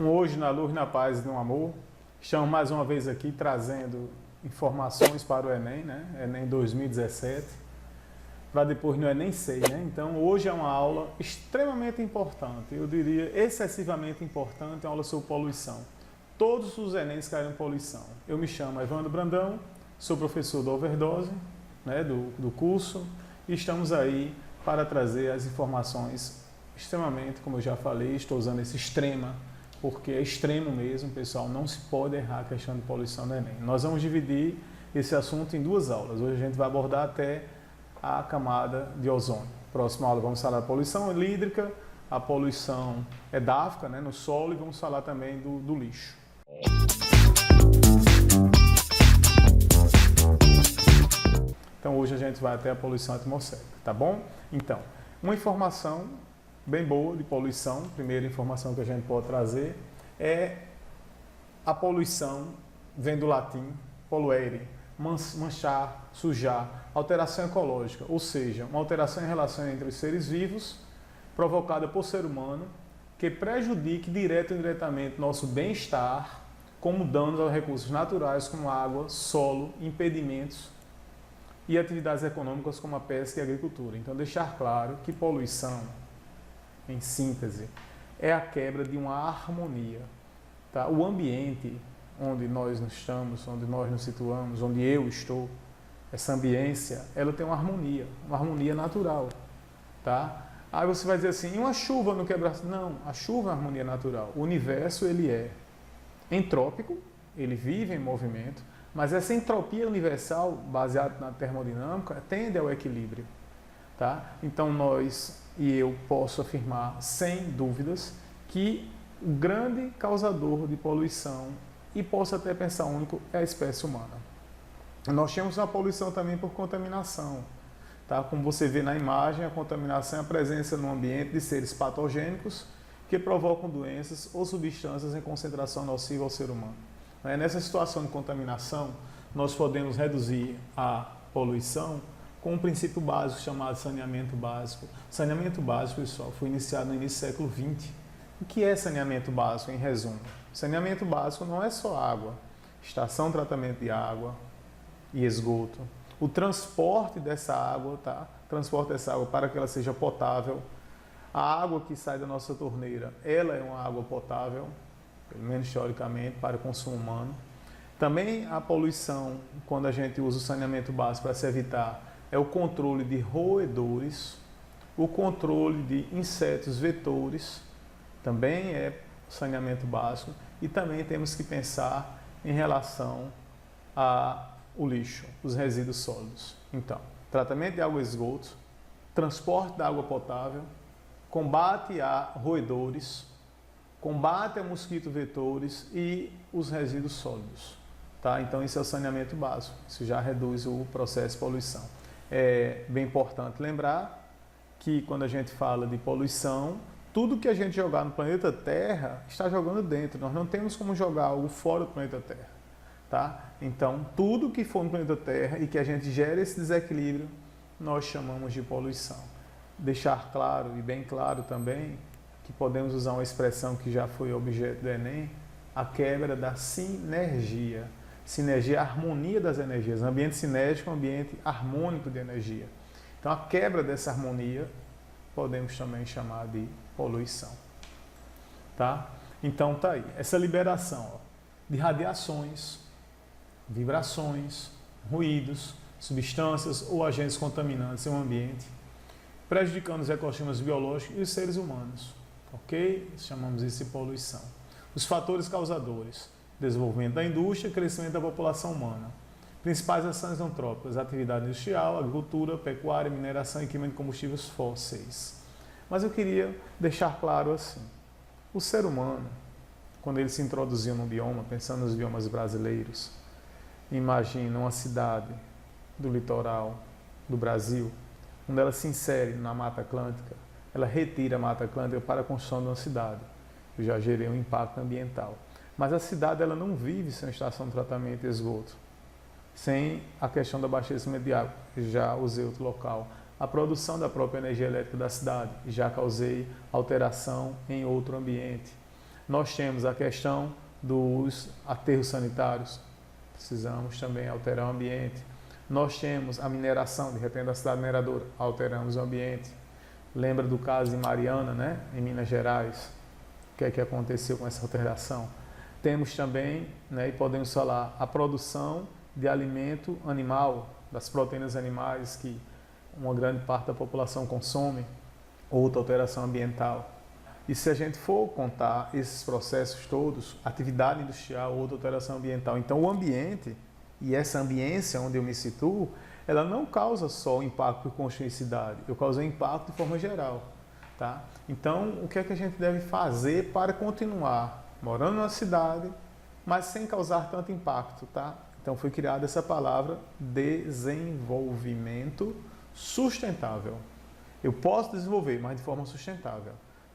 Hoje na luz, na paz e no amor. Estamos mais uma vez aqui trazendo informações para o Enem, né? Enem 2017, para depois no Enem 6, né? Então hoje é uma aula extremamente importante, eu diria excessivamente importante, é uma aula sobre poluição. Todos os Enems caíram em poluição. Eu me chamo Evandro Brandão, sou professor da Overdose, né, do curso, e estamos aí para trazer as informações extremamente, como eu já falei, estou usando esse extrema, porque é extremo mesmo, pessoal, não se pode errar a questão de poluição do Enem. Nós vamos dividir esse assunto em duas aulas. Hoje a gente vai abordar até a camada de ozônio. Próxima aula vamos falar da poluição hídrica, a poluição edáfica, né, no solo, e vamos falar também do lixo. Então hoje a gente vai até a poluição atmosférica, tá bom? Então, uma informação bem boa de poluição, primeira informação que a gente pode trazer é a poluição, vem do latim poluere, manchar, sujar, alteração ecológica, ou seja, uma alteração em relação entre os seres vivos provocada por ser humano que prejudique direto ou indiretamente nosso bem-estar, como danos aos recursos naturais como água, solo, impedimentos e atividades econômicas como a pesca e a agricultura. Então deixar claro que poluição, em síntese, é a quebra de uma harmonia. Tá? O ambiente onde nós estamos, onde nós nos situamos, onde eu estou, essa ambiência, ela tem uma harmonia natural. Tá? Aí você vai dizer assim, e uma chuva não quebra? Não, a chuva é uma harmonia natural. O universo, ele é entrópico, ele vive em movimento, mas essa entropia universal, baseada na termodinâmica, tende ao equilíbrio. Tá? Então nós, e eu posso afirmar sem dúvidas, que o grande causador de poluição, e posso até pensar único, é a espécie humana. Nós temos a poluição também por contaminação. Tá? Como você vê na imagem, a contaminação é a presença no ambiente de seres patogênicos que provocam doenças ou substâncias em concentração nociva ao ser humano. Nessa situação de contaminação, nós podemos reduzir a poluição com um princípio básico chamado saneamento básico. Saneamento básico, pessoal, foi iniciado no início do século XX. O que é saneamento básico, em resumo? Saneamento básico não é só água, estação de tratamento de água e esgoto. O transporte dessa água, tá? Transporte dessa água para que ela seja potável. A água que sai da nossa torneira, ela é uma água potável, pelo menos teoricamente, para o consumo humano. Também a poluição, quando a gente usa o saneamento básico para se evitar, é o controle de roedores, o controle de insetos vetores, também é saneamento básico, e também temos que pensar em relação ao lixo, os resíduos sólidos. Então, tratamento de água e esgoto, transporte da água potável, combate a roedores, combate a mosquito vetores e os resíduos sólidos. Tá? Então, isso é o saneamento básico, isso já reduz o processo de poluição. É bem importante lembrar que quando a gente fala de poluição, tudo que a gente jogar no planeta Terra está jogando dentro. Nós não temos como jogar algo fora do planeta Terra. Tá? Então, tudo que for no planeta Terra e que a gente gere esse desequilíbrio, nós chamamos de poluição. Deixar claro e bem claro também que podemos usar uma expressão que já foi objeto do Enem, a quebra da sinergia. Sinergia é a harmonia das energias. Ambiente sinérgico é um ambiente harmônico de energia. Então, a quebra dessa harmonia podemos também chamar de poluição. Tá? Então, tá aí. Essa liberação de radiações, vibrações, ruídos, substâncias ou agentes contaminantes em um ambiente, prejudicando os ecossistemas biológicos e os seres humanos. Ok? Chamamos isso de poluição. Os fatores causadores: desenvolvimento da indústria e crescimento da população humana. Principais ações antrópicas: atividade industrial, agricultura, pecuária, mineração e queima de combustíveis fósseis. Mas eu queria deixar claro assim, o ser humano, quando ele se introduziu no bioma, pensando nos biomas brasileiros, imagina uma cidade do litoral do Brasil, quando ela se insere na Mata Atlântica, ela retira a Mata Atlântica para a construção de uma cidade. Eu já gerei um impacto ambiental. Mas a cidade ela não vive sem estação de tratamento e esgoto, sem a questão do abastecimento de água. Já usei outro local. A produção da própria energia elétrica da cidade, já causei alteração em outro ambiente. Nós temos a questão dos aterros sanitários, precisamos também alterar o ambiente. Nós temos a mineração, de repente a cidade mineradora, alteramos o ambiente. Lembra do caso de Mariana, né, em Minas Gerais? O que é que aconteceu com essa alteração? Temos também, né, e podemos falar, a produção de alimento animal, das proteínas animais que uma grande parte da população consome, outra alteração ambiental. E se a gente for contar esses processos todos, atividade industrial, outra alteração ambiental, então o ambiente e essa ambiência onde eu me situo, ela não causa só o impacto por construir cidade, eu causo impacto de forma geral. Tá? Então, o que é que a gente deve fazer para continuar morando numa cidade, mas sem causar tanto impacto? Tá? Então, foi criada essa palavra desenvolvimento sustentável. Eu posso desenvolver, mas de forma sustentável.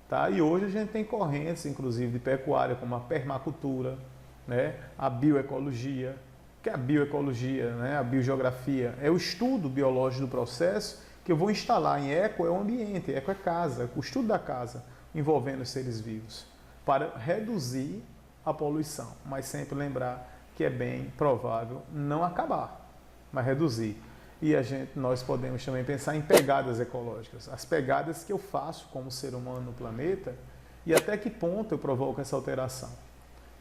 Tá? E hoje a gente tem correntes, inclusive, de pecuária, como a permacultura, né? A bioecologia. O que é a bioecologia, né? A biogeografia? É o estudo biológico do processo que eu vou instalar em eco, é o ambiente, eco é casa, o estudo da casa, envolvendo os seres vivos, para reduzir a poluição, mas sempre lembrar que é bem provável não acabar, mas reduzir. E nós podemos também pensar em pegadas ecológicas, as pegadas que eu faço como ser humano no planeta e até que ponto eu provoco essa alteração.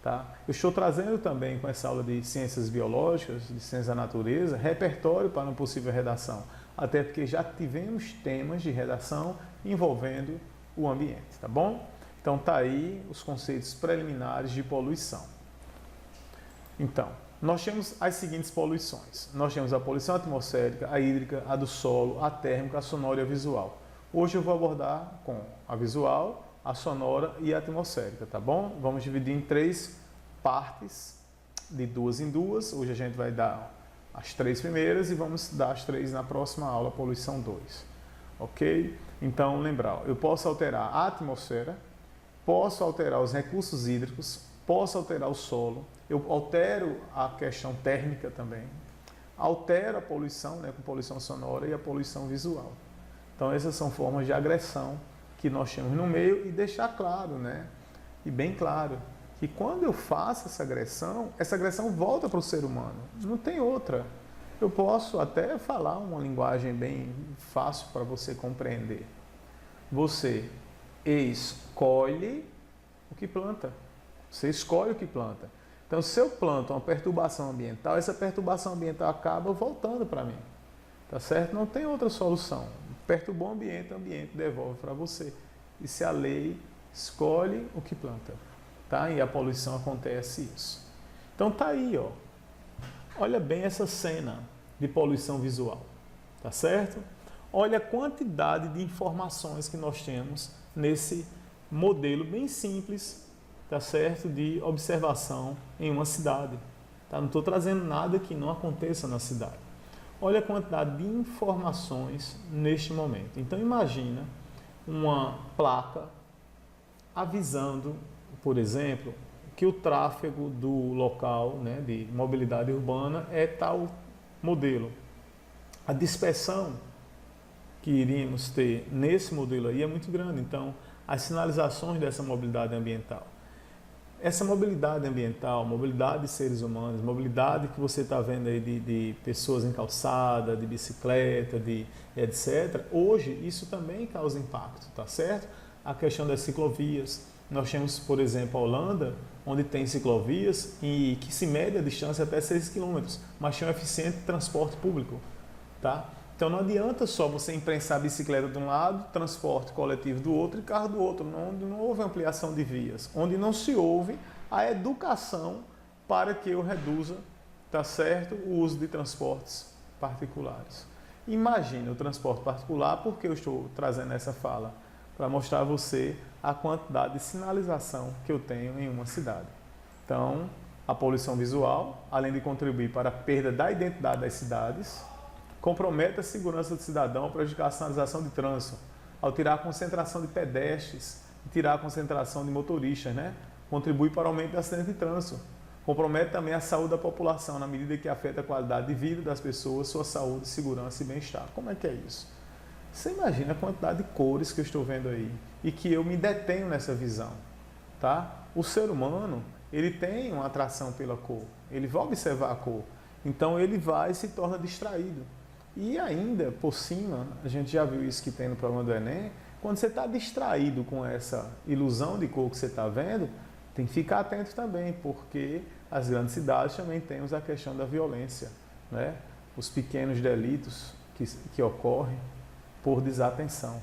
Tá? Eu estou trazendo também com essa aula de ciências biológicas, de ciências da natureza, repertório para uma possível redação, até porque já tivemos temas de redação envolvendo o ambiente, tá bom? Então tá aí os conceitos preliminares de poluição. Então, nós temos as seguintes poluições. Nós temos a poluição atmosférica, a hídrica, a do solo, a térmica, a sonora e a visual. Hoje eu vou abordar com a visual, a sonora e a atmosférica, tá bom? Vamos dividir em 3 partes, de 2 em 2. Hoje a gente vai dar as 3 primeiras e vamos dar as 3 na próxima aula, poluição 2. Ok? Então, lembrar, eu posso alterar a atmosfera, posso alterar os recursos hídricos, posso alterar o solo, eu altero a questão térmica também, altero a poluição, né, com poluição sonora e a poluição visual. Então, essas são formas de agressão que nós temos no meio e deixar claro, né, e bem claro, que quando eu faço essa agressão volta para o ser humano, não tem outra. Eu posso até falar uma linguagem bem fácil para você compreender. Você escolhe o que planta. Você escolhe o que planta. Então, se eu planto uma perturbação ambiental, essa perturbação ambiental acaba voltando para mim. Tá certo? Não tem outra solução. Perturbou o ambiente devolve para você. E se a lei escolhe o que planta. Tá? E a poluição acontece isso. Então tá aí, ó. Olha bem essa cena de poluição visual. Tá certo? Olha a quantidade de informações que nós temos nesse modelo bem simples, tá certo? De observação em uma cidade. Tá? Não estou trazendo nada que não aconteça na cidade. Olha a quantidade de informações neste momento. Então imagina uma placa avisando, por exemplo, que o tráfego do local, né, de mobilidade urbana é tal modelo. A dispersão que iríamos ter nesse modelo aí é muito grande. Então, as sinalizações dessa mobilidade ambiental. Essa mobilidade ambiental, mobilidade de seres humanos, mobilidade que você está vendo aí de pessoas em calçada, de bicicleta, de etc., hoje isso também causa impacto, tá certo? A questão das ciclovias. Nós temos, por exemplo, a Holanda, onde tem ciclovias e que se mede a distância até 6 km, mas tem um eficiente transporte público, tá? Então não adianta só você imprensar a bicicleta de um lado, transporte coletivo do outro e carro do outro, onde não houve ampliação de vias, onde não se houve a educação para que eu reduza, tá certo, o uso de transportes particulares. Imagina o transporte particular, porque eu estou trazendo essa fala para mostrar a você a quantidade de sinalização que eu tenho em uma cidade. Então, a poluição visual, além de contribuir para a perda da identidade das cidades, compromete a segurança do cidadão ao prejudicar a sinalização de trânsito, ao tirar a concentração de pedestres, tirar a concentração de motoristas, né? Contribui para o aumento de acidentes de trânsito. Compromete também a saúde da população, na medida que afeta a qualidade de vida das pessoas, sua saúde, segurança e bem-estar. Como é que é isso? Você imagina a quantidade de cores que eu estou vendo aí e que eu me detenho nessa visão. tá? O ser humano, ele tem uma atração pela cor, ele vai observar a cor, então ele vai e se torna distraído. E ainda, por cima, a gente já viu isso que tem no programa do Enem, quando você está distraído com essa ilusão de cor que você está vendo, tem que ficar atento também, porque as grandes cidades também temos a questão da violência, né? Os pequenos delitos que ocorrem por desatenção.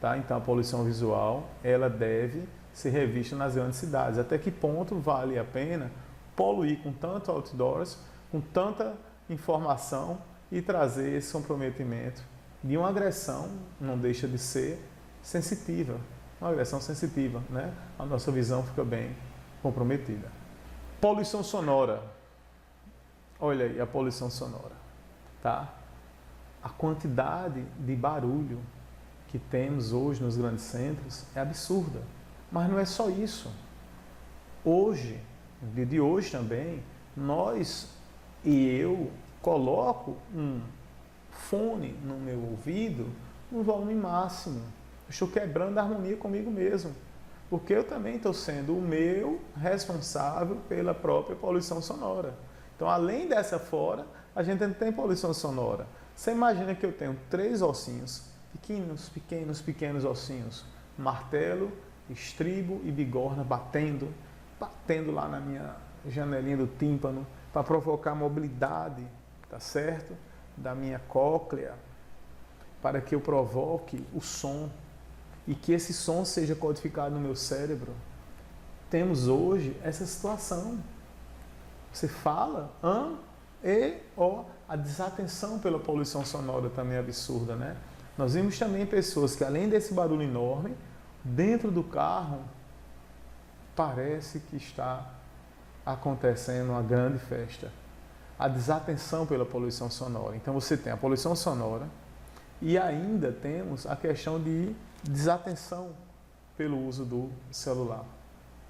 Tá? Então a poluição visual ela deve ser revista nas grandes cidades. Até que ponto vale a pena poluir com tanto outdoors, com tanta informação e trazer esse comprometimento de uma agressão, não deixa de ser sensitiva, uma agressão sensitiva, né? A nossa visão fica bem comprometida. Poluição sonora. Olha aí a poluição sonora, tá? A quantidade de barulho que temos hoje nos grandes centros é absurda. Mas não é só isso. Hoje, no dia de hoje também, nós e eu coloco um fone no meu ouvido no volume máximo. Eu estou quebrando a harmonia comigo mesmo. Porque eu também estou sendo o meu responsável pela própria poluição sonora. Então, além dessa fora, a gente ainda tem poluição sonora. Você imagina que eu tenho 3 ossinhos, pequenos ossinhos, martelo, estribo e bigorna batendo lá na minha janelinha do tímpano para provocar mobilidade, tá certo? Da minha cóclea, para que eu provoque o som e que esse som seja codificado no meu cérebro. Temos hoje essa situação. Você fala, a desatenção pela poluição sonora também é absurda, né? Nós vimos também pessoas que, além desse barulho enorme, dentro do carro, parece que está acontecendo uma grande festa. A desatenção pela poluição sonora. Então você tem a poluição sonora e ainda temos a questão de desatenção pelo uso do celular,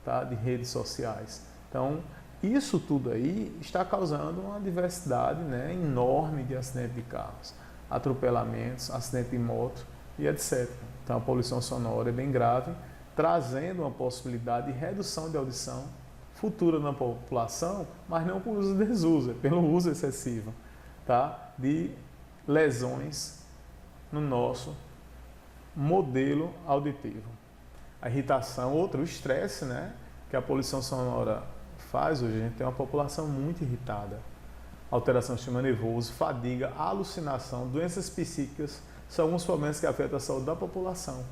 tá? De redes sociais. Então, isso tudo aí está causando uma diversidade, né, enorme de acidentes de carros, atropelamentos, acidente de moto e etc. Então a poluição sonora é bem grave, trazendo uma possibilidade de redução de audição futura na população, mas não por uso desuso, é pelo uso excessivo, tá? De lesões no nosso modelo auditivo. A irritação, o estresse, né, que a poluição sonora faz hoje, a gente tem uma população muito irritada. Alteração do sistema nervoso, fadiga, alucinação, doenças psíquicas, são alguns problemas que afetam a saúde da população.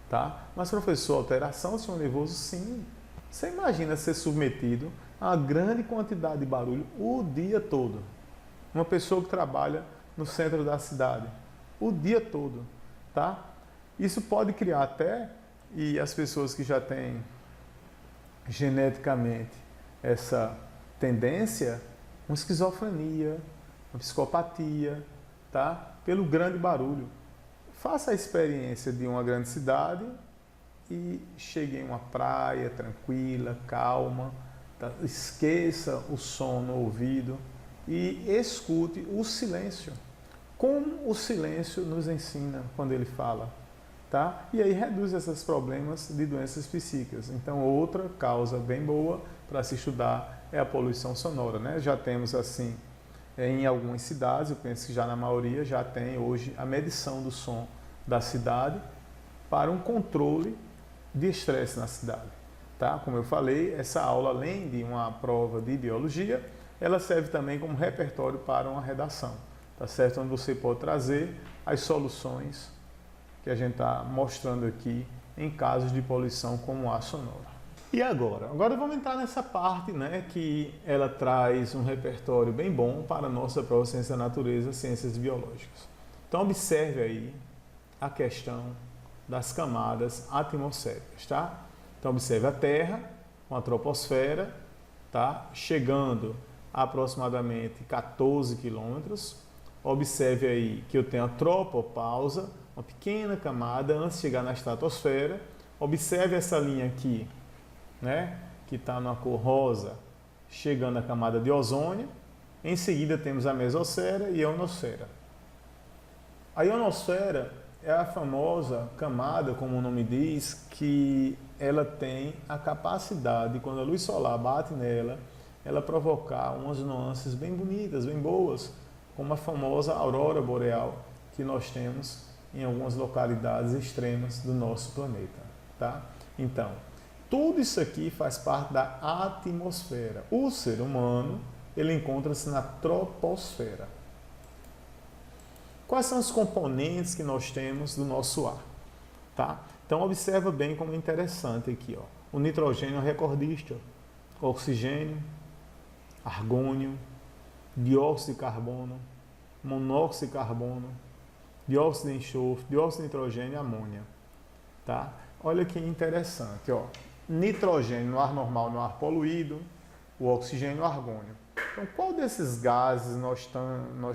Tá? Mas, professor, alteração do sistema nervoso, sim. Você imagina ser submetido a uma grande quantidade de barulho o dia todo. Uma pessoa que trabalha no centro da cidade, o dia todo. Tá? Isso pode criar até, e as pessoas que já têm geneticamente essa tendência, uma esquizofrenia, uma psicopatia, tá? Pelo grande barulho. Faça a experiência de uma grande cidade e chegue em uma praia tranquila, calma, tá? Esqueça o som no ouvido e escute o silêncio. Como o silêncio nos ensina quando ele fala. Tá? E aí reduz esses problemas de doenças psíquicas. Então, outra causa bem boa para se estudar é a poluição sonora, né? Já temos assim, em algumas cidades, eu penso que já na maioria, já tem hoje a medição do som da cidade para um controle de estresse na cidade. Tá? Como eu falei, essa aula, além de uma prova de biologia, ela serve também como repertório para uma redação, tá certo? Onde você pode trazer as soluções que a gente está mostrando aqui em casos de poluição como ar sonoro. E agora? Agora vamos entrar nessa parte, né, que ela traz um repertório bem bom para a nossa prova de Ciência da Natureza, Ciências Biológicas. Então observe aí a questão das camadas atmosféricas, tá? Então observe a Terra, uma troposfera, tá? Chegando a aproximadamente 14 quilômetros. Observe aí que eu tenho a tropopausa, uma pequena camada antes de chegar na estratosfera. Observe essa linha aqui, né, que está na cor rosa, chegando à camada de ozônio. Em seguida temos a mesosfera e a ionosfera. A ionosfera é a famosa camada, como o nome diz, que ela tem a capacidade, quando a luz solar bate nela, ela provocar umas nuances bem bonitas, bem boas, como a famosa aurora boreal que nós temos em algumas localidades extremas do nosso planeta, tá? Então, tudo isso aqui faz parte da atmosfera. O ser humano, ele encontra-se na troposfera. Quais são os componentes que nós temos do nosso ar? Tá? Então, observa bem como é interessante aqui. Ó. O nitrogênio é recordista, ó. Oxigênio, argônio, dióxido de carbono, monóxido de carbono, dióxido de enxofre, dióxido de nitrogênio e amônia. Tá? Olha que interessante. Ó. Nitrogênio no ar normal, no ar poluído, o oxigênio e o argônio. Então, qual desses gases nós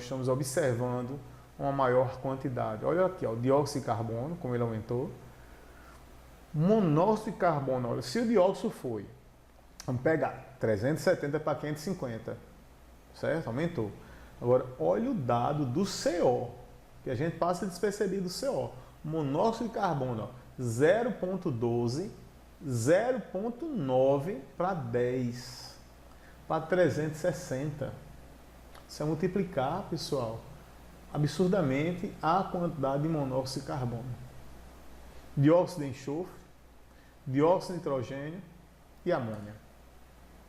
estamos observando uma maior quantidade? Olha aqui, ó, o dióxido de carbono, como ele aumentou. Monóxido de carbono, olha, se o dióxido foi, vamos pegar 370 para 550, certo? Aumentou. Agora, olha o dado do CO, que a gente passa despercebido do CO. Monóxido de carbono, 0,12, 0,9 para 10, para 360. Isso é multiplicar, pessoal, absurdamente a quantidade de monóxido de carbono. Dióxido de enxofre, dióxido de nitrogênio e amônia.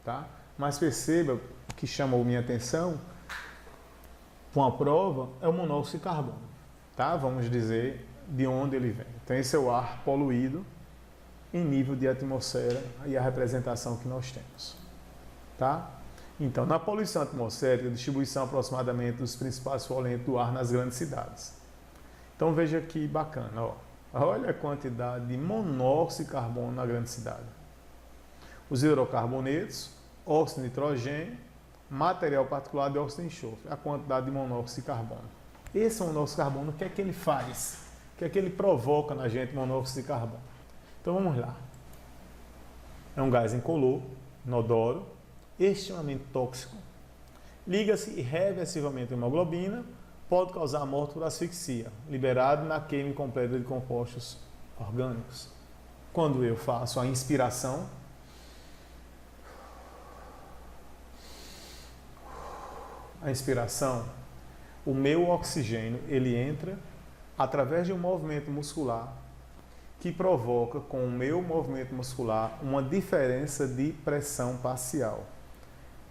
Tá? Mas perceba, o que chamou minha atenção com a prova é o monóxido de carbono. Tá? Vamos dizer de onde ele vem. Então esse é o ar poluído em nível de atmosfera e a representação que nós temos. Tá? Então, na poluição atmosférica, a distribuição aproximadamente dos principais poluentes do ar nas grandes cidades. Então veja que bacana, ó. Olha a quantidade de monóxido de carbono na grande cidade. Os hidrocarbonetos, óxido de nitrogênio, material particulado de óxido de enxofre, a quantidade de monóxido de carbono. Esse monóxido de carbono, o que é que ele faz? O que é que ele provoca na gente, monóxido de carbono? Então vamos lá. É um gás incolor, inodoro, extremamente tóxico, liga-se irreversivelmente à hemoglobina, pode causar morte por asfixia, liberado na queima incompleta de compostos orgânicos. Quando eu faço a inspiração, o meu oxigênio ele entra através de um movimento muscular que provoca com o meu movimento muscular uma diferença de pressão parcial.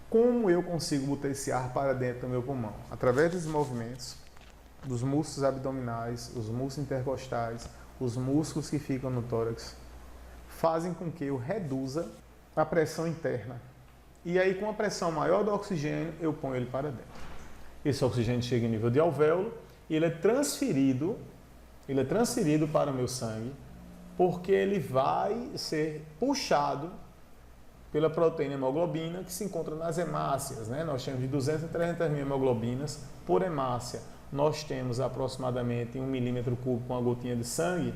Como eu consigo botar esse ar para dentro do meu pulmão? Através dos movimentos dos músculos abdominais, os músculos intercostais, os músculos que ficam no tórax, fazem com que eu reduza a pressão interna. E aí, com a pressão maior do oxigênio, eu ponho ele para dentro. Esse oxigênio chega em nível de alvéolo e ele é transferido para o meu sangue, porque ele vai ser puxado pela proteína hemoglobina que se encontra nas hemácias. Né? Nós temos de 200 a 300 mil hemoglobinas por hemácia. Nós temos aproximadamente 1 milímetro cúbico com uma gotinha de sangue,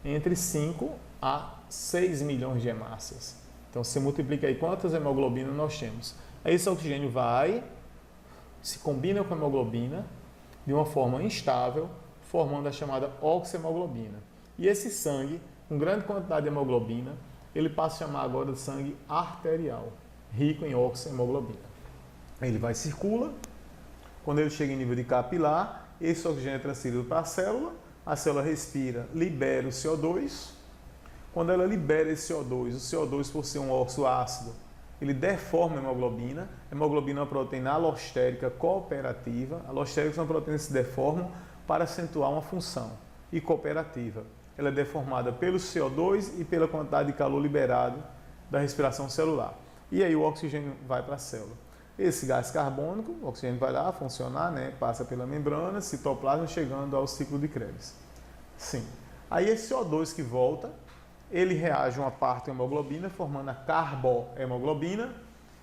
entre 5 a 6 milhões de hemácias. Então, você multiplica aí quantas hemoglobinas nós temos. Aí esse oxigênio vai, se combina com a hemoglobina de uma forma instável, formando a chamada oxiemoglobina. E esse sangue, com grande quantidade de hemoglobina, ele passa a chamar agora de sangue arterial, rico em oxiemoglobina. Ele vai circula, quando ele chega em nível de capilar, esse oxigênio é transferido para a célula respira, libera o CO2. Quando ela libera esse CO2, o CO2 por ser um óxido ácido, ele deforma a hemoglobina. A hemoglobina é uma proteína alostérica cooperativa. Alostéricas são proteínas que se deformam para acentuar uma função. E cooperativa, ela é deformada pelo CO2 e pela quantidade de calor liberado da respiração celular. E aí o oxigênio vai para a célula. Esse gás carbônico, o oxigênio vai lá funcionar, né? Passa pela membrana, citoplasma, chegando ao ciclo de Krebs. Sim. Aí esse CO2 que volta, ele reage a uma parte da hemoglobina, formando a carbohemoglobina,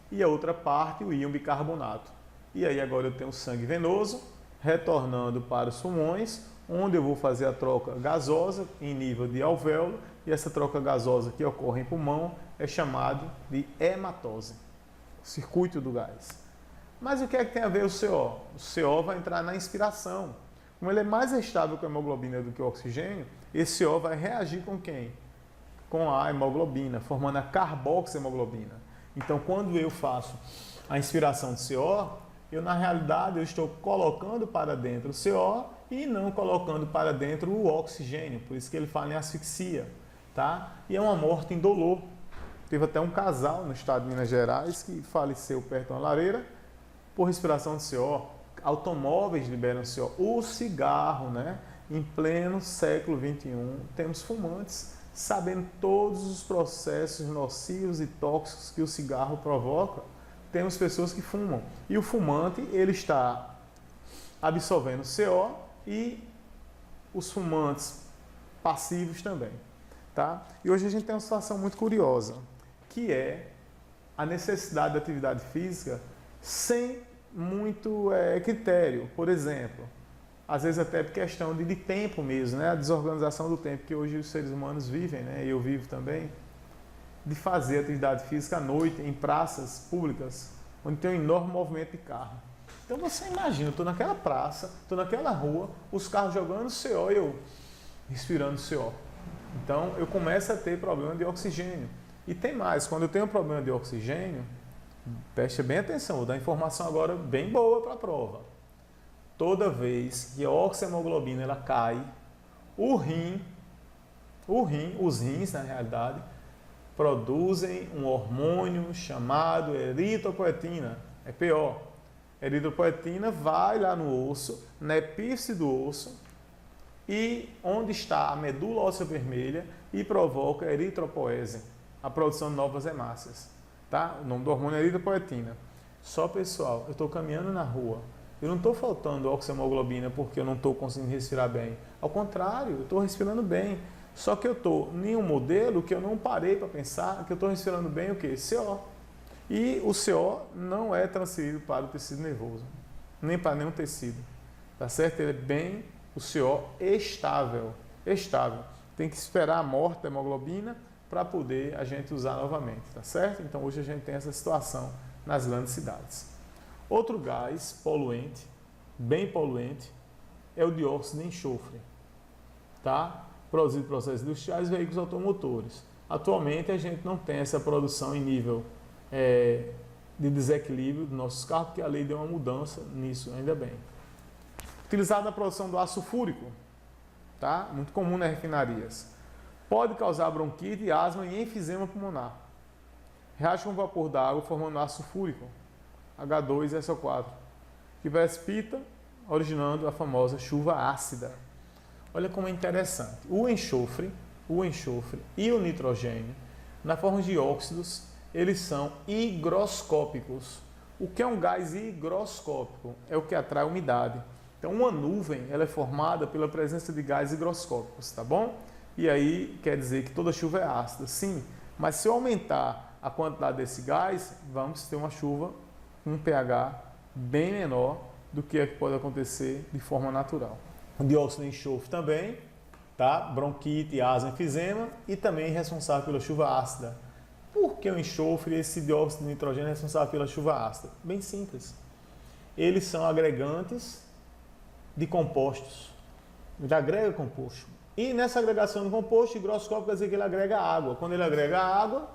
e a outra parte, o íon bicarbonato. E aí agora eu tenho sangue venoso, retornando para os pulmões, onde eu vou fazer a troca gasosa em nível de alvéolo, e essa troca gasosa que ocorre em pulmão é chamado de hematose, o circuito do gás. Mas o que é que tem a ver o CO? O CO vai entrar na inspiração. Como ele é mais estável com a hemoglobina do que o oxigênio, esse CO vai reagir com quem? com a hemoglobina, formando a carboxiemoglobina. Então, quando eu faço a inspiração de CO, eu na realidade eu estou colocando para dentro o CO e não colocando para dentro o oxigênio, por isso que ele fala em asfixia, tá? E é uma morte indolor. Teve até um casal no estado de Minas Gerais que faleceu perto de uma lareira por respiração de CO. Automóveis liberam CO. O cigarro, né? Em pleno século XXI, temos fumantes sabendo todos os processos nocivos e tóxicos que o cigarro provoca. Temos pessoas que fumam. E o fumante, ele está absorvendo CO e os fumantes passivos também. Tá? E hoje a gente tem uma situação muito curiosa, que é a necessidade de atividade física sem muito critério. Por exemplo, às vezes até por questão de tempo mesmo, né? A desorganização do tempo que hoje os seres humanos vivem, né? E eu vivo também, de fazer atividade física à noite em praças públicas, onde tem um enorme movimento de carro. Então você imagina, eu estou naquela praça, estou naquela rua, os carros jogando CO e eu respirando CO. Então eu começo a ter problema de oxigênio. E tem mais, quando eu tenho problema de oxigênio, preste bem atenção, vou dar informação agora bem boa para a prova. Toda vez que a oxiemoglobina ela cai, os rins na realidade, produzem um hormônio chamado eritropoetina, é pior. Eritropoetina vai lá no osso, na epífice do osso, e onde está a medula óssea vermelha e provoca eritropoese, a produção de novas hemácias. Tá? O nome do hormônio é eritropoetina. Só pessoal, eu estou caminhando na rua, eu não estou faltando oxiemoglobina porque eu não estou conseguindo respirar bem. Ao contrário, eu estou respirando bem. Só que eu estou em um modelo que eu não parei para pensar que eu estou respirando bem o quê? CO. E o CO não é transferido para o tecido nervoso, nem para nenhum tecido. Tá certo? Ele é bem o CO estável. Estável. Tem que esperar a morte da hemoglobina para poder a gente usar novamente. Tá certo? Então hoje a gente tem essa situação nas grandes cidades. Outro gás poluente, bem poluente, é o dióxido de enxofre, tá? Produzido em processos industriais e veículos automotores. Atualmente a gente não tem essa produção em nível de desequilíbrio dos nossos carros, porque a lei deu uma mudança nisso, ainda bem. Utilizado na produção do ácido sulfúrico, tá? Muito comum nas refinarias. Pode causar bronquite, asma e enfisema pulmonar. Reage com o vapor da água formando ácido sulfúrico, H2SO4, que precipita, originando a famosa chuva ácida. Olha como é interessante. O enxofre e o nitrogênio, na forma de óxidos, eles são higroscópicos. O que é um gás higroscópico? É o que atrai umidade. Então, uma nuvem ela é formada pela presença de gases higroscópicos, tá bom? E aí quer dizer que toda chuva é ácida, sim. Mas se eu aumentar a quantidade desse gás, vamos ter uma chuva com um pH bem menor do que pode acontecer de forma natural. O dióxido de enxofre também, tá? Bronquite, asma, enfisema e também responsável pela chuva ácida. Por que o enxofre e esse dióxido de nitrogênio é responsável pela chuva ácida? Bem simples. Eles são agregantes de compostos. Ele agrega composto. E nessa agregação de composto, higroscópico quer dizer que ele agrega água. Quando ele agrega água,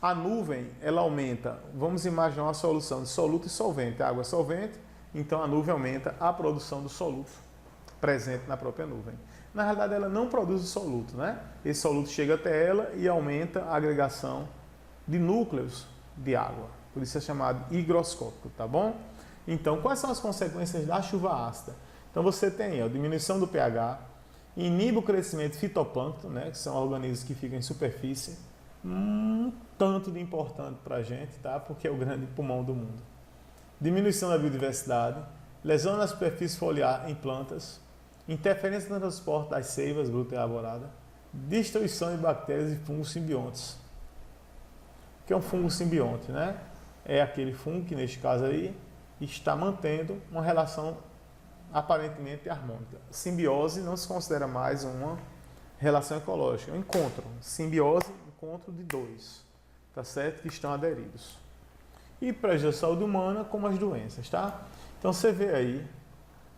a nuvem ela aumenta. Vamos imaginar uma solução de soluto e solvente. A água é solvente, então a nuvem aumenta a produção do soluto presente na própria nuvem. Na realidade, ela não produz o soluto, né? Esse soluto chega até ela e aumenta a agregação de núcleos de água. Por isso é chamado higroscópico, tá bom? Então, quais são as consequências da chuva ácida? Então, você tem a diminuição do pH, inibe o crescimento de fitoplâncton, né? Que são organismos que ficam em superfície, tanto de importante para a gente, tá? Porque é o grande pulmão do mundo. Diminuição da biodiversidade, lesão na superfície foliar em plantas, interferência no transporte das seivas bruta e elaborada, destruição de bactérias e fungos simbiontes. O que é um fungo simbionte, né? É aquele fungo que, neste caso aí, está mantendo uma relação aparentemente harmônica. Simbiose não se considera mais uma relação ecológica, é um encontro. Simbiose, encontro de dois, tá certo? Que estão aderidos. E prejudica a saúde humana como as doenças, tá? Então você vê aí,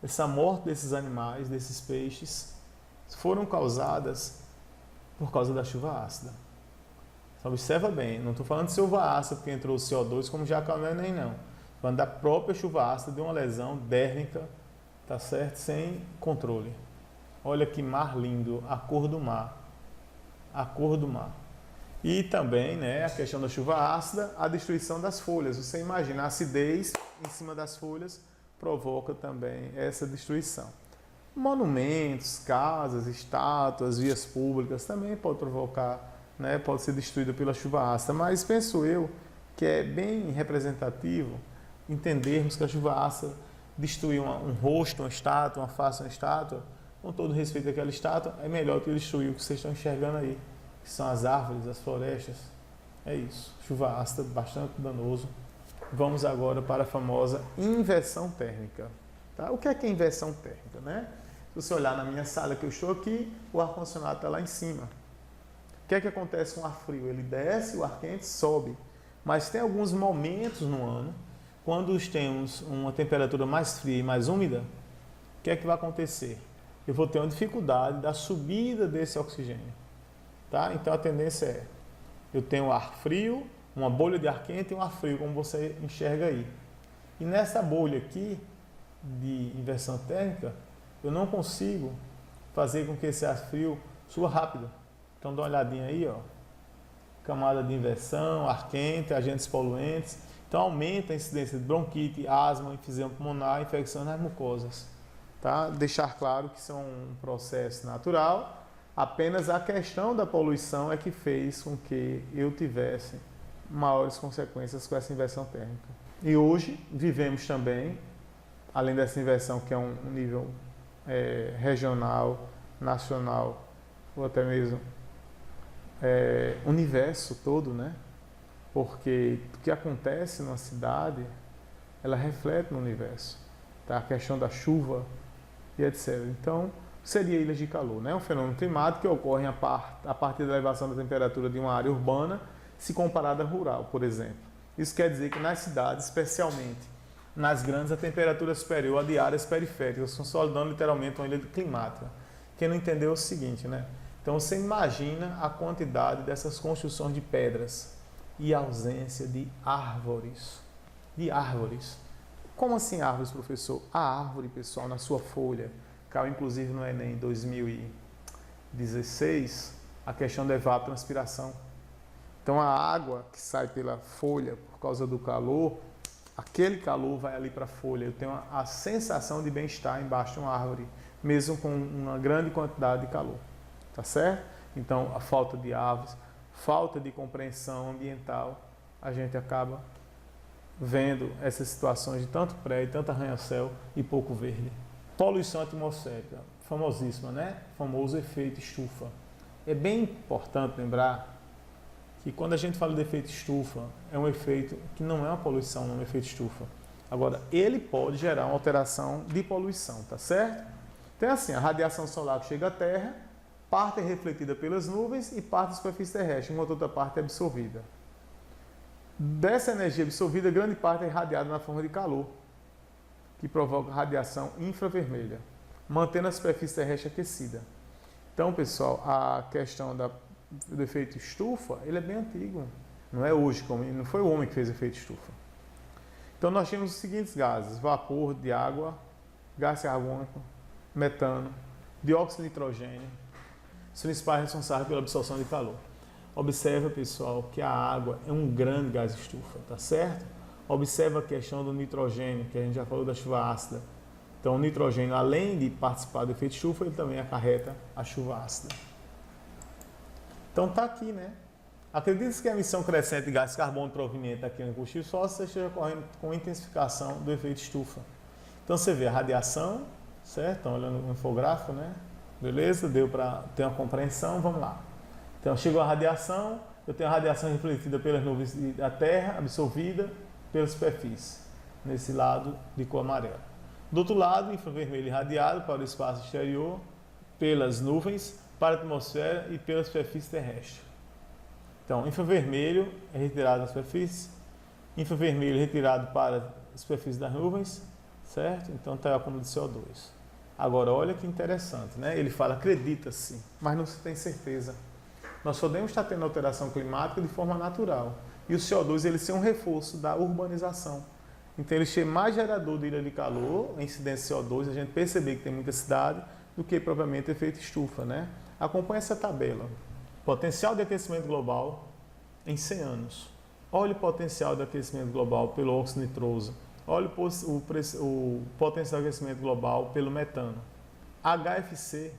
essa morte desses animais, desses peixes, foram causadas por causa da chuva ácida. Então, observa bem, não estou falando de chuva ácida porque entrou o CO2 como já caiu no Enem, não. Estou falando da própria chuva ácida de uma lesão dérmica, tá certo? Sem controle. Olha que mar lindo, a cor do mar. A cor do mar. E também, né, a questão da chuva ácida, a destruição das folhas. Você imagina, a acidez em cima das folhas provoca também essa destruição. Monumentos, casas, estátuas, vias públicas também pode provocar, né, pode ser destruída pela chuva ácida, mas penso eu que é bem representativo entendermos que a chuva ácida destruir um rosto, uma estátua, uma face, uma estátua, com todo respeito àquela estátua, é melhor do que destruir o que vocês estão enxergando aí, que são as árvores, as florestas. É isso, chuva ácida, bastante danoso. Vamos agora para a famosa inversão térmica. Tá? O que é inversão térmica, né? Se você olhar na minha sala que eu estou aqui, o ar-condicionado está lá em cima. O que acontece com o ar frio? Ele desce, o ar quente sobe. Mas tem alguns momentos no ano, quando temos uma temperatura mais fria e mais úmida, o que é que vai acontecer? Eu vou ter uma dificuldade da subida desse oxigênio. Tá? Então a tendência é, eu tenho ar frio, uma bolha de ar quente e um ar frio, como você enxerga aí. E nessa bolha aqui, de inversão térmica, eu não consigo fazer com que esse ar frio suba rápido. Então dá uma olhadinha aí, ó. Camada de inversão, ar quente, agentes poluentes. Então aumenta a incidência de bronquite, asma, enfisema pulmonar, infecção nas mucosas. Tá? Deixar claro que isso é um processo natural, apenas a questão da poluição é que fez com que eu tivesse maiores consequências com essa inversão térmica. E hoje vivemos também, além dessa inversão que é um nível regional, nacional, ou até mesmo universo todo, né? Porque o que acontece numa cidade, ela reflete no universo. Tá? A questão da chuva e etc. Então, seria ilhas de calor, né? Um fenômeno climático que ocorre a partir da elevação da temperatura de uma área urbana se comparada à rural, por exemplo. Isso quer dizer que nas cidades, especialmente nas grandes, a temperatura é superior à de áreas periféricas, consolidando literalmente uma ilha climática. Quem não entendeu é o seguinte, né? Então você imagina a quantidade dessas construções de pedras e a ausência de árvores. De árvores. Como assim árvores, professor? A árvore, pessoal, na sua folha, caiu inclusive no Enem 2016, a questão da evapotranspiração. Então a água que sai pela folha por causa do calor, aquele calor vai ali para a folha. Eu tenho a sensação de bem-estar embaixo de uma árvore, mesmo com uma grande quantidade de calor. Tá certo? Então a falta de árvores, falta de compreensão ambiental, a gente acaba vendo essas situações de tanto prédio, tanto arranha-céu e pouco verde. Poluição atmosférica, famosíssima, né? Famoso efeito estufa. É bem importante lembrar que quando a gente fala de efeito estufa, é um efeito que não é uma poluição, não é um efeito estufa. Agora, ele pode gerar uma alteração de poluição, tá certo? Então é assim, a radiação solar que chega à Terra, parte é refletida pelas nuvens e parte da superfície terrestre, enquanto outra parte é absorvida. Dessa energia absorvida, grande parte é irradiada na forma de calor, que provoca radiação infravermelha, mantendo a superfície terrestre aquecida. Então, pessoal, a questão do efeito estufa, ele é bem antigo. Não é hoje, não foi o homem que fez o efeito estufa. Então, nós temos os seguintes gases: vapor de água, gás carbônico, metano, dióxido de nitrogênio, os principais responsáveis pela absorção de calor. Observa, pessoal, que a água é um grande gás estufa, tá certo? Observa a questão do nitrogênio, que a gente já falou da chuva ácida. Então, o nitrogênio, além de participar do efeito estufa, ele também acarreta a chuva ácida. Então, tá aqui, né? Acredita-se que a emissão crescente de gás carbônico proveniente daquele combustível sólido esteja ocorrendo com intensificação do efeito estufa. Então, você vê a radiação, certo? Estão olhando o infográfico, né? Beleza? Deu para ter uma compreensão, vamos lá. Então, chegou a radiação, eu tenho a radiação refletida pelas nuvens da Terra, absorvida pela superfície, nesse lado de cor amarela. Do outro lado, infravermelho irradiado para o espaço exterior, pelas nuvens, para a atmosfera e pela superfície terrestre. Então, infravermelho é retirado da superfície, infravermelho é retirado para a superfície das nuvens, certo? Então, está o acúmulo de CO2. Agora, olha que interessante, né? Ele fala, acredita-se, mas não se tem certeza. Nós podemos estar tendo alteração climática de forma natural. E o CO2 ele ser um reforço da urbanização. Então ele ser mais gerador de ilha de calor, a incidência de CO2, a gente perceber que tem muita cidade, do que propriamente efeito estufa, né? Acompanhe essa tabela. Potencial de aquecimento global em 100 anos. Olha o potencial de aquecimento global pelo óxido nitroso. Olha o potencial de aquecimento global pelo metano. HFC,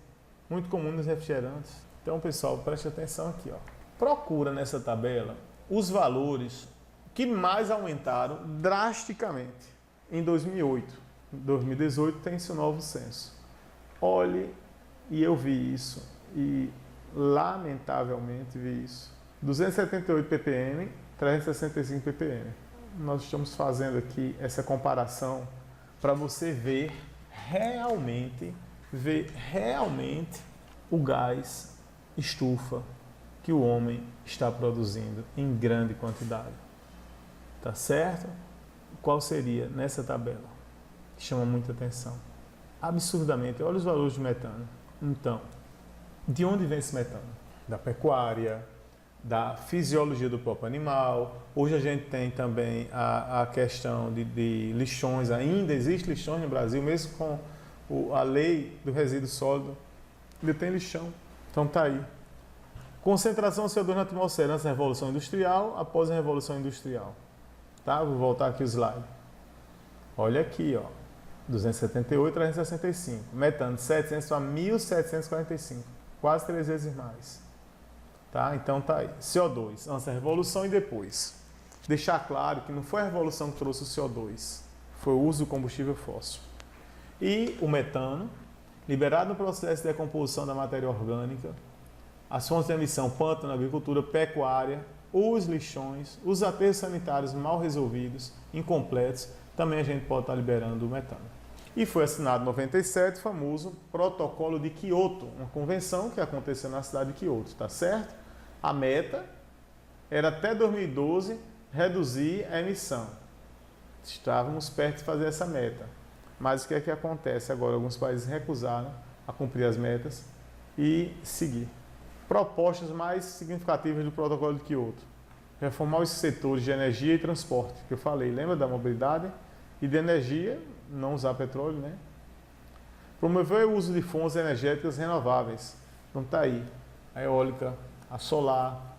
muito comum nos refrigerantes. Então, pessoal, preste atenção aqui. Ó. Procura nessa tabela os valores que mais aumentaram drasticamente em 2008. Em 2018 tem-se o novo censo. Olhe, e eu vi isso, e lamentavelmente vi isso. 278 ppm, 365 ppm. Nós estamos fazendo aqui essa comparação para você ver realmente o gás estufa que o homem está produzindo em grande quantidade. Tá certo? Qual seria nessa tabela? Que chama muita atenção. Absurdamente, olha os valores de metano. Então, de onde vem esse metano? Da pecuária, da fisiologia do próprio animal. Hoje a gente tem também a questão de lixões, ainda existe lixões no Brasil, mesmo com a lei do resíduo sólido, ainda tem lixão. Então tá aí. Concentração de CO2 na atmosfera antes da Revolução Industrial, após a Revolução Industrial. Tá? Vou voltar aqui o slide. Olha aqui, ó. 278, 365. Metano de 700 para 1745. Quase 3 vezes mais. Tá? Então tá aí. CO2, antes da Revolução e depois. Deixar claro que não foi a Revolução que trouxe o CO2. Foi o uso do combustível fóssil. E o metano, liberado no processo de decomposição da matéria orgânica, as fontes de emissão, pântano, agricultura, pecuária, os lixões, os aterros sanitários mal resolvidos, incompletos, também a gente pode estar liberando o metano. E foi assinado em 97 o famoso Protocolo de Quioto, uma convenção que aconteceu na cidade de Quioto, tá certo? A meta era até 2012 reduzir a emissão. Estávamos perto de fazer essa meta. Mas o que é que acontece agora? Alguns países recusaram a cumprir as metas e seguir. Propostas mais significativas do Protocolo de Quioto. Reformar os setores de energia e transporte, que eu falei. Lembra da mobilidade? E de energia, não usar petróleo, né? Promover o uso de fontes energéticas renováveis. Então tá aí. A eólica, a solar,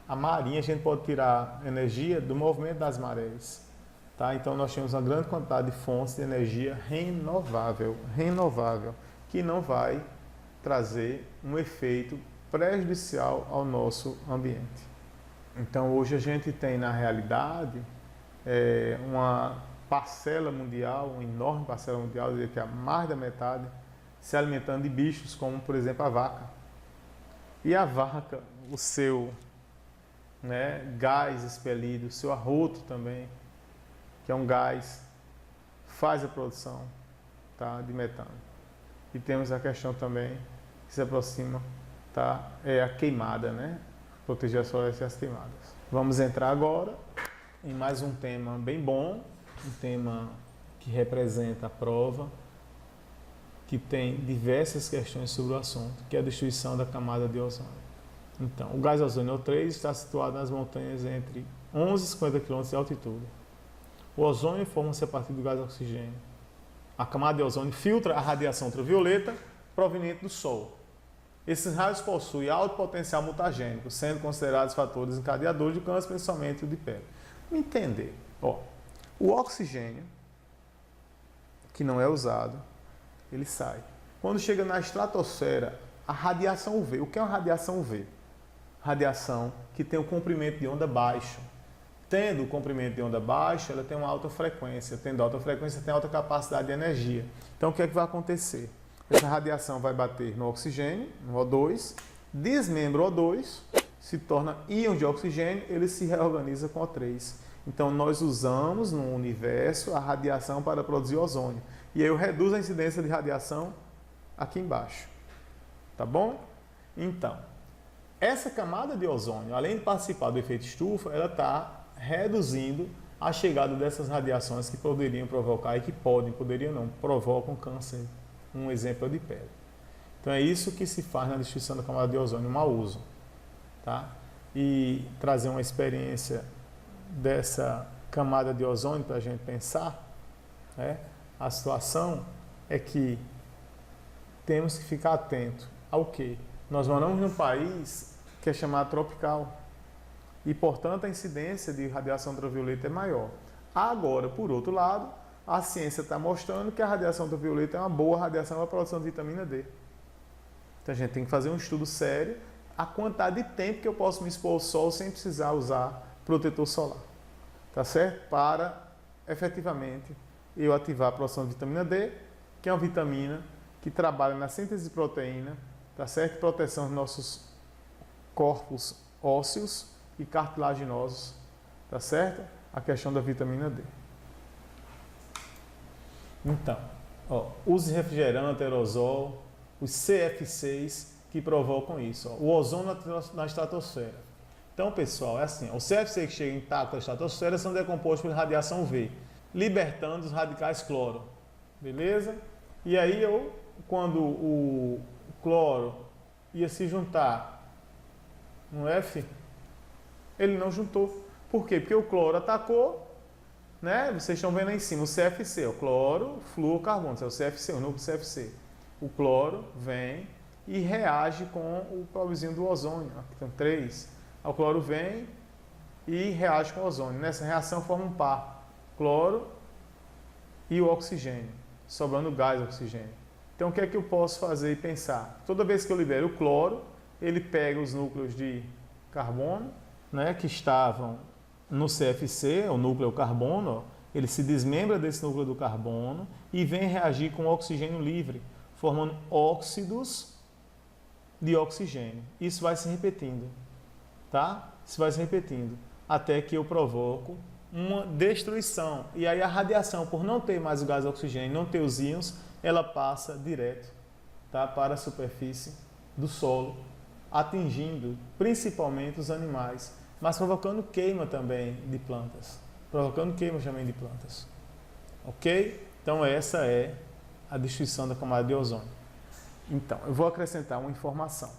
a marinha, a gente pode tirar energia do movimento das marés. Tá? Então nós temos uma grande quantidade de fontes de energia renovável, que não vai trazer um efeito prejudicial ao nosso ambiente. Então hoje a gente tem na realidade uma parcela mundial, uma enorme parcela mundial, eu diria que a mais da metade, se alimentando de bichos como, por exemplo, a vaca. E a vaca, o seu gás expelido, o seu arroto também, que é um gás, faz a produção, tá, de metano. E temos a questão também que se aproxima, tá, é a queimada, né? Proteger as florestas e as queimadas. Vamos entrar agora em mais um tema bem bom, um tema que representa a prova, que tem diversas questões sobre o assunto, que é a destruição da camada de ozônio. Então, o gás ozônio O3 está situado nas montanhas entre 11 e 50 km de altitude. O ozônio forma-se a partir do gás oxigênio. A camada de ozônio filtra a radiação ultravioleta proveniente do Sol. Esses raios possuem alto potencial mutagênico, sendo considerados fatores encadeadores de câncer, principalmente o de pele. Vamos entender. Ó, o oxigênio, que não é usado, ele sai. Quando chega na estratosfera, a radiação UV. O que é uma radiação UV? Radiação que tem um comprimento de onda baixo. Tendo o comprimento de onda baixo, ela tem uma alta frequência. Tendo alta frequência, tem alta capacidade de energia. Então, o que é que vai acontecer? Essa radiação vai bater no oxigênio, no O2, desmembra o O2, se torna íon de oxigênio, ele se reorganiza com O3. Então, nós usamos no universo a radiação para produzir ozônio. E aí eu reduzo a incidência de radiação aqui embaixo. Tá bom? Então, essa camada de ozônio, além de participar do efeito estufa, ela está reduzindo a chegada dessas radiações que poderiam provocar e que poderiam não, provocam câncer. Um exemplo é de pele. Então é isso que se faz na destruição da camada de ozônio, o mau uso. tá? E trazer uma experiência dessa camada de ozônio para a gente pensar, né? A situação é que temos que ficar atento ao quê? Nós moramos num país que é chamado tropical e, portanto, a incidência de radiação ultravioleta é maior. Agora, por outro lado, a ciência está mostrando que a radiação ultravioleta é uma boa radiação para a produção de vitamina D. Então, a gente tem que fazer um estudo sério a quantidade de tempo que eu posso me expor ao sol sem precisar usar protetor solar, tá certo? Para, efetivamente, eu ativar a produção de vitamina D, que é uma vitamina que trabalha na síntese de proteína, tá certo? Proteção dos nossos corpos ósseos e cartilaginosos, tá certo? A questão da vitamina D. Então, use refrigerante, aerosol, os CFCs que provocam isso. O ozônio na estratosfera. Então, pessoal, é assim, o CFC que chega intacto à estratosfera são decompostos por radiação V, libertando os radicais cloro. Beleza? E aí, quando o cloro ia se juntar no F, ele não juntou. Por quê? Porque o cloro atacou, né? Vocês estão vendo aí em cima o CFC, o cloro, fluorocarbono, é o CFC, o núcleo CFC. O cloro vem e reage com o pobrezinho do ozônio. Aqui tem 3. O cloro vem e reage com o ozônio. Nessa reação forma um par, cloro e o oxigênio, sobrando gás oxigênio. Então o que é que eu posso fazer e pensar? Toda vez que eu libero o cloro, ele pega os núcleos de carbono, né, que estavam no CFC, o núcleo carbono, ele se desmembra desse núcleo do carbono e vem reagir com o oxigênio livre, formando óxidos de oxigênio. Isso vai se repetindo, tá? Isso vai se repetindo até que eu provoco uma destruição. E aí a radiação, por não ter mais o gás oxigênio, não ter os íons, ela passa direto, tá, para a superfície do solo, atingindo principalmente os animais, mas provocando queima também de plantas. Ok? Então essa é a destruição da camada de ozônio. Então, eu vou acrescentar uma informação.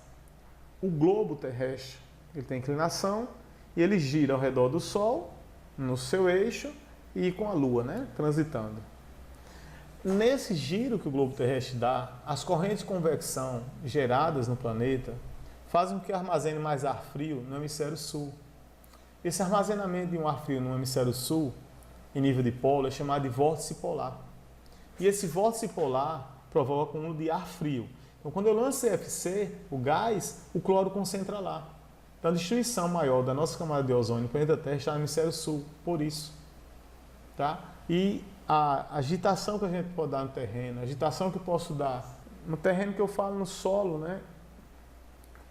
O globo terrestre, ele tem inclinação e ele gira ao redor do Sol, no seu eixo e com a Lua, né, transitando. Nesse giro que o globo terrestre dá, as correntes de convecção geradas no planeta fazem com que armazene mais ar frio no hemisfério sul. Esse armazenamento de um ar frio no hemisfério sul, em nível de polo, é chamado de vórtice polar. E esse vórtice polar provoca um acúmulo de ar frio. Então, quando eu lanço CFC, o gás, o cloro concentra lá. Então, a destruição maior da nossa camada de ozônio no planeta Terra está no hemisfério sul, por isso. Tá? E a agitação que a gente pode dar no terreno, a agitação que eu posso dar no terreno que eu falo no solo, né?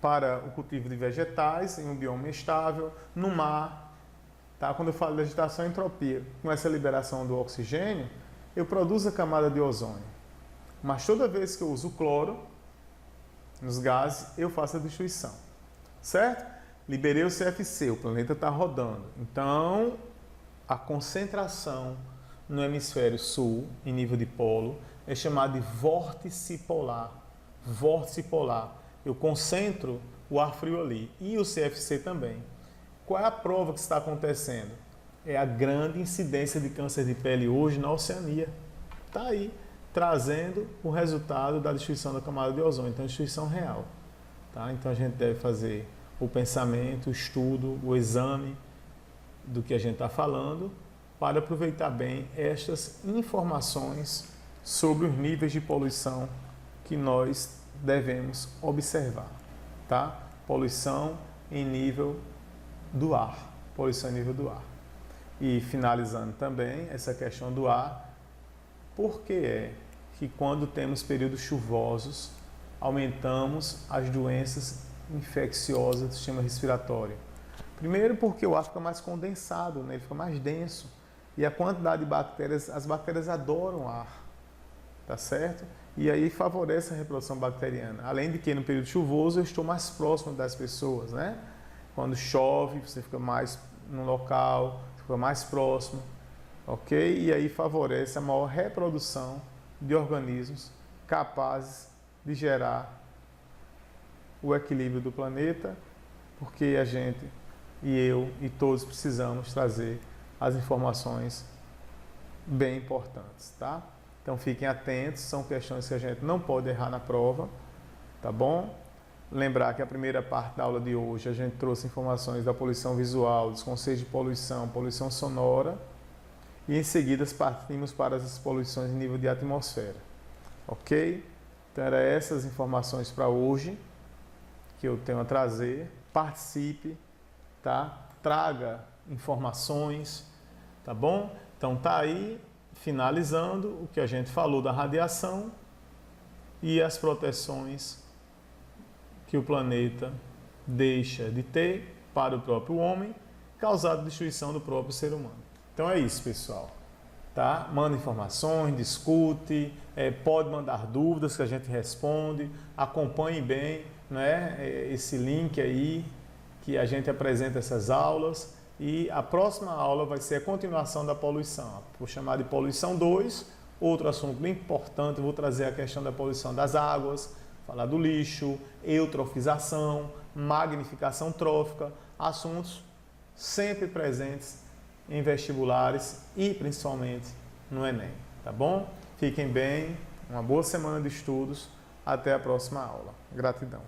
Para o cultivo de vegetais em um bioma estável, no mar. Tá? Quando eu falo de agitação e entropia, com essa liberação do oxigênio, eu produzo a camada de ozônio. Mas toda vez que eu uso cloro nos gases, eu faço a destruição. Certo? Liberei o CFC, o planeta está rodando. Então, a concentração no hemisfério sul, em nível de polo, é chamada de vórtice polar. Vórtice polar. Eu concentro o ar frio ali. E o CFC também. Qual é a prova que está acontecendo? É a grande incidência de câncer de pele hoje na Oceania. Está aí, trazendo o resultado da destruição da camada de ozônio. Então, destruição real. Tá? Então, a gente deve fazer o pensamento, o estudo, o exame do que a gente está falando para aproveitar bem estas informações sobre os níveis de poluição que nós devemos observar. Tá? Poluição em nível do ar. Poluição em nível do ar. E finalizando também essa questão do ar, por que é que quando temos períodos chuvosos, aumentamos as doenças infecciosas do sistema respiratório? Primeiro porque o ar fica mais condensado, né? Ele fica mais denso. E a quantidade de bactérias, as bactérias adoram ar, tá certo? E aí favorece a reprodução bacteriana. Além de que no período chuvoso eu estou mais próximo das pessoas, né? Quando chove, você fica mais no local, fica mais próximo, ok? E aí favorece a maior reprodução de organismos capazes de gerar o equilíbrio do planeta porque a gente e eu e todos precisamos trazer as informações bem importantes, tá? Então fiquem atentos, são questões que a gente não pode errar na prova, tá bom? Lembrar que a primeira parte da aula de hoje a gente trouxe informações da poluição visual, dos conceitos de poluição, poluição sonora, e em seguida partimos para as poluições em nível de atmosfera, ok? Então eram essas informações para hoje que eu tenho a trazer. Participe, tá? Traga informações, tá bom? Então tá aí, finalizando o que a gente falou da radiação e as proteções que o planeta deixa de ter para o próprio homem, causado destruição do próprio ser humano. Então é isso, pessoal. Tá? Manda informações, discute, pode mandar dúvidas que a gente responde, acompanhe bem, né, esse link aí que a gente apresenta essas aulas, e a próxima aula vai ser a continuação da poluição. Vou chamar de poluição 2, outro assunto bem importante, vou trazer a questão da poluição das águas, falar do lixo, eutrofização, magnificação trófica, assuntos sempre presentes em vestibulares e principalmente no Enem, tá bom? Fiquem bem, uma boa semana de estudos, até a próxima aula. Gratidão.